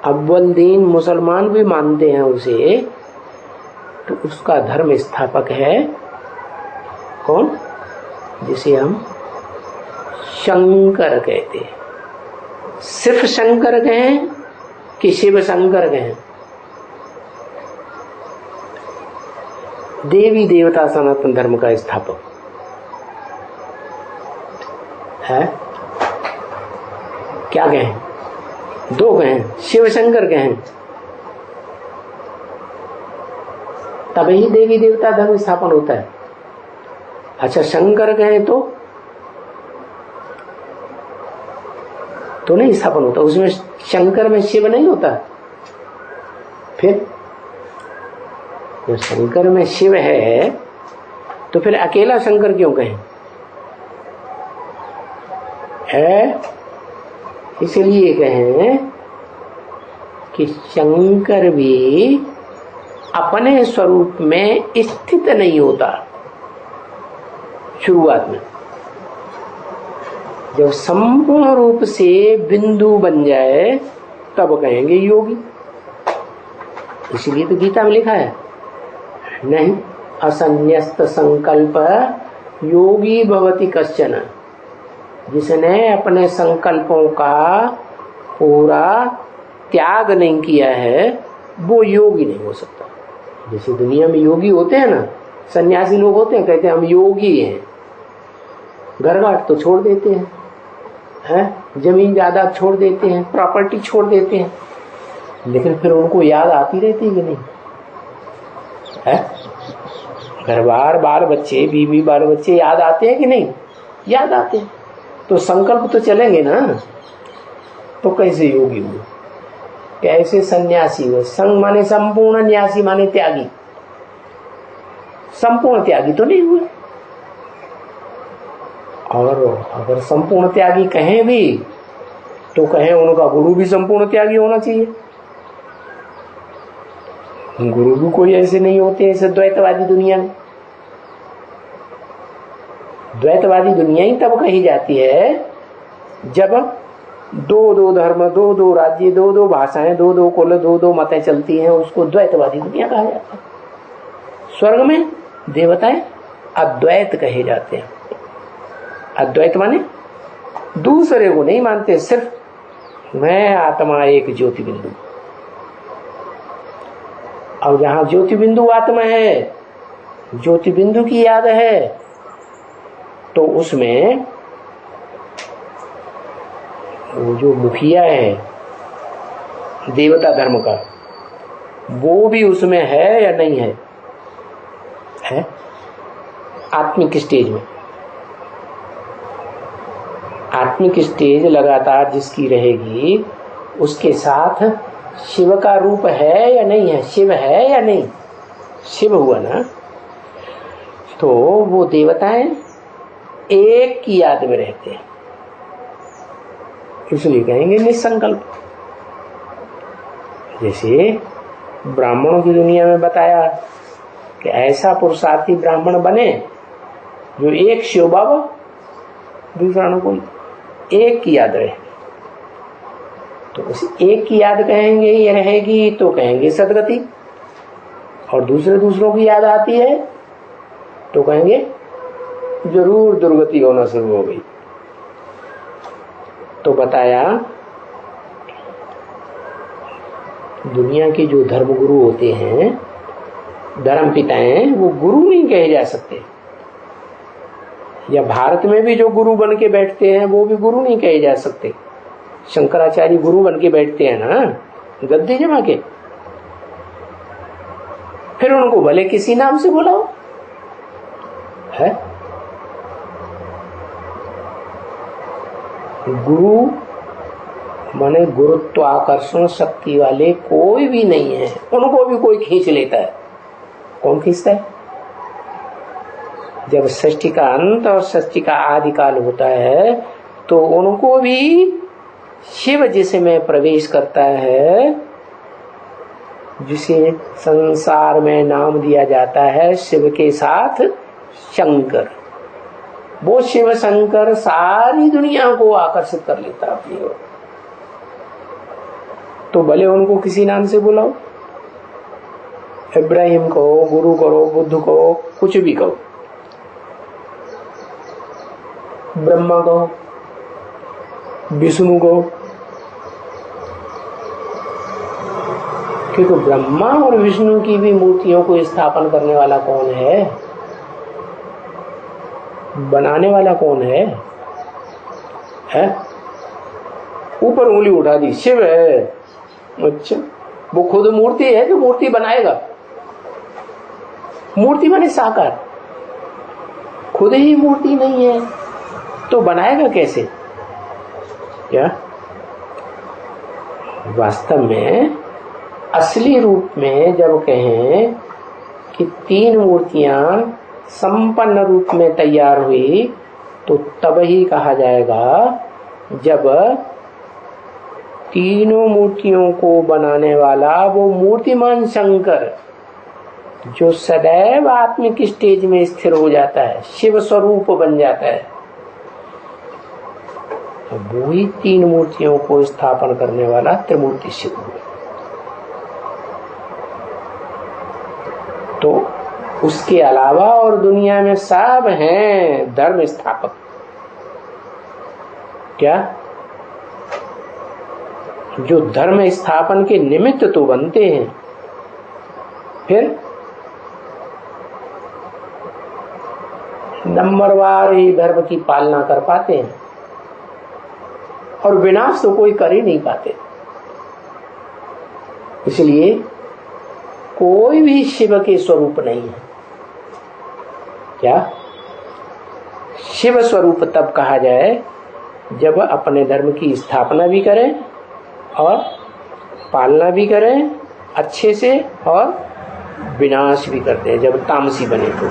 अव्वल दीन मुसलमान भी मानते हैं उसे, तो उसका धर्म स्थापक है कौन? जिसे हम शंकर कहते हैं। सिर्फ शंकर कहें कि शिव शंकर कहें, देवी देवता सनातन धर्म का स्थापक है। क्या कहें? दो कहें, शिव शंकर कहें, तभी देवी देवता धर्म स्थापन होता है। अच्छा, शंकर कहें तो नहीं स्थापन होता, उसमें शंकर में शिव नहीं होता। फिर जो शंकर में शिव है तो फिर अकेला शंकर क्यों कहें? है इसलिए कहें कि शंकर भी अपने स्वरूप में स्थित नहीं होता। शुरुआत में जब संपूर्ण रूप से बिंदु बन जाए तब कहेंगे योगी। इसलिए तो गीता में लिखा है, नहीं असन्यस्त संकल्प योगी भवति कश्चन। जिसने अपने संकल्पों का पूरा त्याग नहीं किया है वो योगी नहीं हो सकता। जैसे दुनिया में योगी होते हैं ना, सन्यासी लोग होते हैं, कहते हैं हम योगी हैं, घर बार तो छोड़ देते हैं, जमीन जायदाद छोड़ देते हैं, प्रॉपर्टी छोड़ देते हैं, लेकिन फिर उनको याद आती रहती है कि नहीं? है घर बार, बाल बच्चे, बीवी बाल बच्चे याद आते हैं कि नहीं? याद आते हैं। तो संकल्प तो चलेंगे ना, तो कैसे योगी हुए, कैसे सन्यासी हुए? संग माने संपूर्ण, न्यासी माने त्यागी। संपूर्ण त्यागी तो नहीं हुए। और अगर संपूर्ण त्यागी कहें भी तो कहें उनका गुरु भी संपूर्ण त्यागी होना चाहिए। गुरु भी कोई ऐसे नहीं होते ऐसे द्वैतवादी दुनिया में। द्वैतवादी दुनिया ही तब कही जाती है जब दो दो धर्म, दो दो राज्य, दो दो भाषाएं, दो दो कुल, दो दो मतें चलती हैं, उसको द्वैतवादी दुनिया कहा जाता है। स्वर्ग में देवताएं अद्वैत कहे जाते हैं। अद्वैत माने दूसरे को नहीं मानते, सिर्फ मैं आत्मा एक ज्योति बिंदु। और जहां ज्योति बिंदु आत्मा है, ज्योति बिंदु की याद है, तो उसमें वो जो मुखिया है देवता धर्म का, वो भी उसमें है या नहीं है? है आत्मिक स्टेज में। आत्मिक स्टेज लगातार जिसकी रहेगी उसके साथ शिव का रूप है या नहीं है? शिव है या नहीं? शिव हुआ ना, तो वो देवताएं एक की याद में रहते हैं, इसलिए कहेंगे निसंकल्प। जैसे ब्राह्मणों की दुनिया में बताया कि ऐसा पुरुषार्थी ब्राह्मण बने जो एक शिव बाबा, दूसरा न कोई, एक की याद रहे। तो उस एक की याद कहेंगे ये रहेगी तो कहेंगे सदगति, और दूसरों की याद आती है तो कहेंगे जरूर दुर्गति होना शुरू हो गई। तो बताया दुनिया के जो धर्मगुरु होते हैं, धर्म पिताएं, वो गुरु नहीं कहे जा सकते। या भारत में भी जो गुरु बन के बैठते हैं वो भी गुरु नहीं कहे जा सकते। शंकराचार्य गुरु बन के बैठते हैं ना गद्दी जमा के, फिर उनको भले किसी नाम से बुलाओ, है गुरु माने गुरुत्वाकर्षण शक्ति वाले कोई भी नहीं है, उनको भी कोई खींच लेता है। कौन खींचता है? जब सृष्टि का अंत और सृष्टि का आदिकाल होता है तो उनको भी शिव जिसमें प्रवेश करता है, जिसे संसार में नाम दिया जाता है शिव के साथ शंकर, वो शिव शंकर सारी दुनिया को आकर्षित कर लेता है अपनी ओर। तो भले उनको किसी नाम से बुलाओ, इब्राहिम कहो, गुरु कहो, बुद्ध कहो, कुछ भी कहो, ब्रह्मा कहो, विष्णु कहो, क्योंकि ब्रह्मा और विष्णु की भी मूर्तियों को स्थापन करने वाला कौन है? बनाने वाला कौन है? ऊपर उंगली उठा दी, शिव है। अच्छा, वो खुद मूर्ति है जो मूर्ति बनाएगा? मूर्ति माने साकार, खुद ही मूर्ति नहीं है तो बनाएगा कैसे? क्या वास्तव में असली रूप में जब कहें कि 3 मूर्तियां संपन्न रूप में तैयार हुई, तो तब ही कहा जाएगा जब तीनों मूर्तियों को बनाने वाला वो मूर्तिमान शंकर जो सदैव आत्मिक स्टेज में स्थिर हो जाता है, शिव स्वरूप बन जाता है, तो वो ही 3 मूर्तियों को स्थापन करने वाला त्रिमूर्ति शिव हुआ। तो उसके अलावा और दुनिया में सब हैं धर्म स्थापक। क्या? जो धर्म स्थापन के निमित्त तो बनते हैं, फिर नंबरवार ही धर्म की पालना कर पाते हैं, और विनाश तो कोई कर ही नहीं पाते। इसलिए कोई भी शिव के स्वरूप नहीं है। क्या? शिव स्वरूप तब कहा जाए जब अपने धर्म की स्थापना भी करें और पालना भी करें अच्छे से, और विनाश भी करते हैं जब तामसी बने तो।